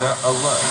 Alert.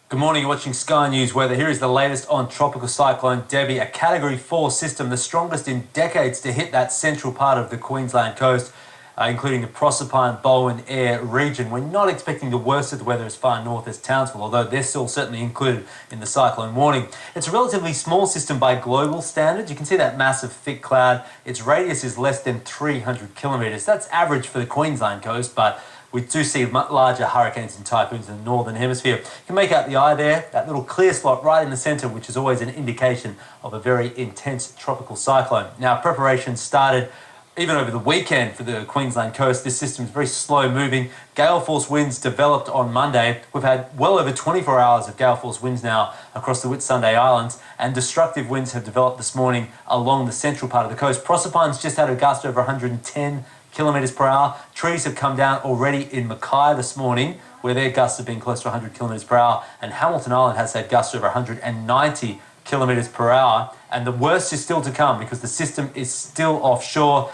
Good morning, you're watching Sky News Weather. Here is the latest on Tropical Cyclone Debbie, a Category 4 system, the strongest in decades to hit that central part of the Queensland coast, including the Proserpine, Bowen, Eyre region. We're not expecting the worst of the weather as far north as Townsville, although they're still certainly included in the cyclone warning. It's a relatively small system by global standards. You can see that massive thick cloud. Its radius is less than 300 kilometres. That's average for the Queensland coast, but we do see much larger hurricanes and typhoons in the northern hemisphere. You can make out the eye there, that little clear spot right in the centre, which is always an indication of a very intense tropical cyclone. Now, preparations started even over the weekend for the Queensland coast. This system is very slow moving. Gale force winds developed on Monday. We've had well over 24 hours of gale force winds now across the Whitsunday Islands, and destructive winds have developed this morning along the central part of the coast. Proserpine's just had a gust over 110 kilometres per hour. Trees have come down already in Mackay this morning, where their gusts have been close to 100 kilometres per hour, and Hamilton Island has had gusts over 190 kilometres per hour. And the worst is still to come because the system is still offshore.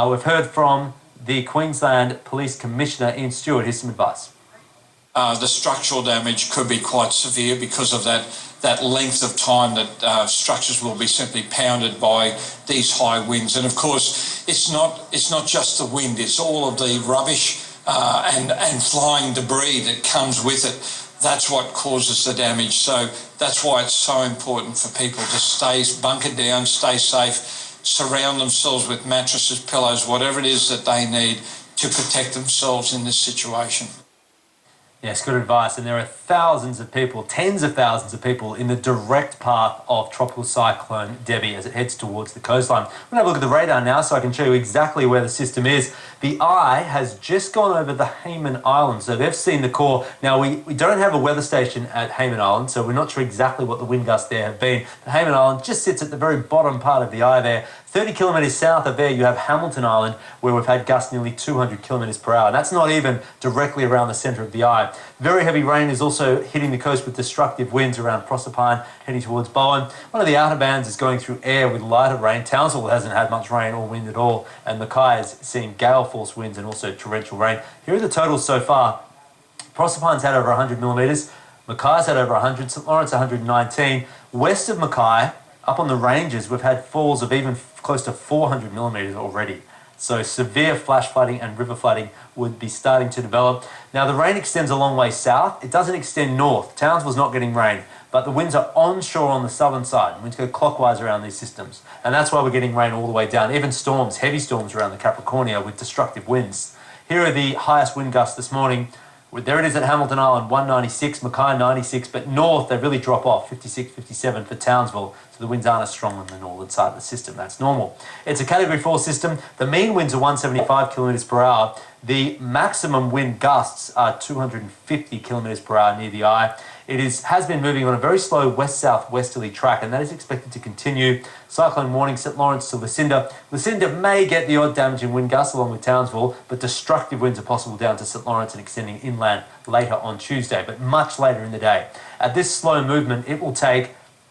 We've heard from the Queensland Police Commissioner, Ian Stewart. Here's some advice. The structural damage could be quite severe because of that length of time that structures will be simply pounded by these high winds. And of course, it's not just the wind, it's all of the rubbish and flying debris that comes with it. That's what causes the damage. So that's why it's so important for people to stay bunkered down, stay safe, surround themselves with mattresses, pillows, whatever it is that they need to protect themselves in this situation. Yes, good advice. And there are thousands of people, tens of thousands of people in the direct path of Tropical Cyclone Debbie as it heads towards the coastline. We're going to have a look at the radar now so I can show you exactly where the system is. The eye has just gone over the Hayman Islands, so they've seen the core. Now, we don't have a weather station at Hayman Island, so we're not sure exactly what the wind gusts there have been. The Hayman Island just sits at the very bottom part of the eye there. 30 kilometres south of there, you have Hamilton Island, where we've had gusts nearly 200 kilometres per hour. That's not even directly around the centre of the eye. Very heavy rain is also hitting the coast with destructive winds around Proserpine, heading towards Bowen. One of the outer bands is going through Eyre with lighter rain. Townsville hasn't had much rain or wind at all, and Mackay is seeing gale force winds and also torrential rain. Here are the totals so far. Proserpine's had over 100 millimetres. Mackay's had over 100. St Lawrence 119. West of Mackay, up on the ranges, we've had falls of even close to 400 millimetres already. So severe flash flooding and river flooding would be starting to develop. Now, the rain extends a long way south. It doesn't extend north. Townsville's not getting rain, but the winds are onshore on the southern side. Winds go clockwise around these systems. And that's why we're getting rain all the way down. Even storms, heavy storms around the Capricornia with destructive winds. Here are the highest wind gusts this morning. There it is at Hamilton Island, 196, Mackay 96, but north they really drop off, 56, 57 for Townsville. So the winds aren't as strong on the northern side of the system. That's normal. It's a Category 4 system. The mean winds are 175 kilometres per hour. The maximum wind gusts are 250 kilometres per hour near the eye. It has been moving on a very slow west-south-westerly track, and that is expected to continue. Cyclone warning, St Lawrence to Lucinda. Lucinda may get the odd damaging wind gusts along with Townsville, but destructive winds are possible down to St Lawrence and extending inland later on Tuesday, but much later in the day. At this slow movement, it will take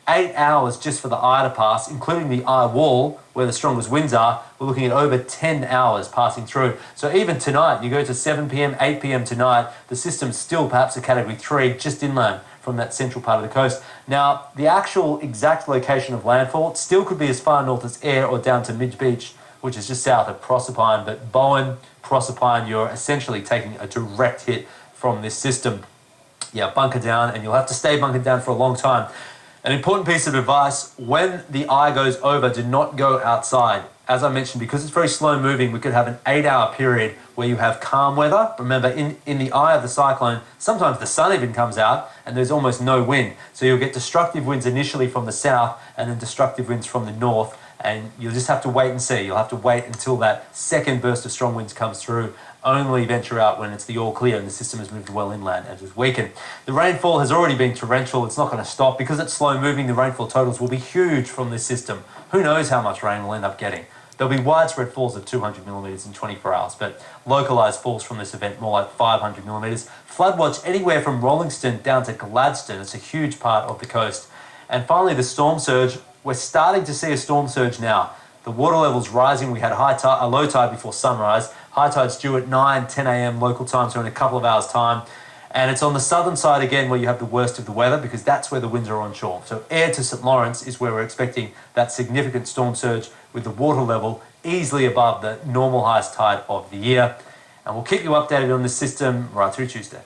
8 hours just for the eye to pass, including the eye wall, where the strongest winds are. We're looking at over 10 hours passing through. So even tonight, you go to 7 p.m, 8 p.m. tonight, the system's still perhaps a Category 3, just inland from that central part of the coast. Now, the actual exact location of landfall, it still could be as far north as Eyre or down to Midge Beach, which is just south of Proserpine. But Bowen, Proserpine, you're essentially taking a direct hit from this system. Yeah, bunker down, and you'll have to stay bunkered down for a long time. An important piece of advice, when the eye goes over, do not go outside. As I mentioned, because it's very slow moving, we could have an 8-hour period where you have calm weather. Remember, in the eye of the cyclone, sometimes the sun even comes out and there's almost no wind. So you'll get destructive winds initially from the south and then destructive winds from the north. And you'll just have to wait and see. You'll have to wait until that second burst of strong winds comes through. Only venture out when it's the all clear and the system has moved well inland and is weakened. The rainfall has already been torrential. It's not going to stop. Because it's slow moving, the rainfall totals will be huge from this system. Who knows how much rain we'll end up getting? There'll be widespread falls of 200 millimetres in 24 hours, but localised falls from this event more like 500 millimetres. Flood watch anywhere from Rollingston down to Gladstone. It's a huge part of the coast. And finally, the storm surge. We're starting to see a storm surge now. The water level's rising. We had a low tide before sunrise. High tide's due at 9, 10 a.m. local time, so in a couple of hours' time. And it's on the southern side again where you have the worst of the weather because that's where the winds are onshore. So Ayr to St Lawrence is where we're expecting that significant storm surge with the water level easily above the normal highest tide of the year. And we'll keep you updated on the system right through Tuesday.